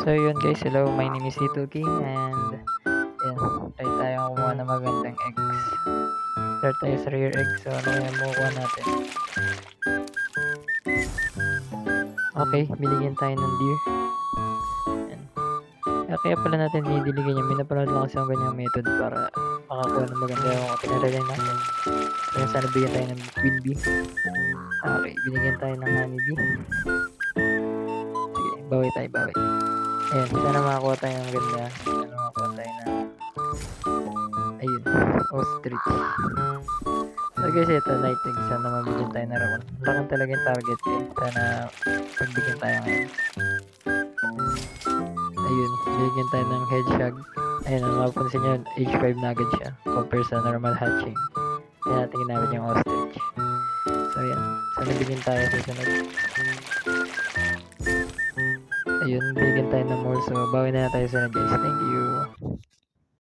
So yun guys, hello, my name is Little King and yan, try tayong kumuha ng magandang eggs. Start tayo sa rear egg, so ano kaya makukuha natin? Okay, binigyan tayo ng deer. Yan. Kaya pala natin dinidiligan yan, may napanood lang kasi ang ganyang method para makakuha ng maganda yung tinaralay natin. Kaya sana bigyan tayo ng queen bee. Okay, binigyan tayo ng honey bee. Sige, bawi tayo, bawi. Ayan, sana makakuha tayo ng ganda. Sana makakuha tayo ng ayun, ostrich. So guys, ito night egg. Sana mabigyan tayo ng rakon. Rakon talaga yung target ko. Sana pagbigyan tayo ngayon. Ayun, bigyan tayo ng hedgehog. Ayun, ang mapapansin nyo, age 5 na agad siya. Compare sa normal hatching. Kaya natin ginamit yung ostrich. So ayan, sana bigyan tayo sa sunod. Ayun, bigyan tayo ng more. So bawi na tayo sa sunod guys. Thank you.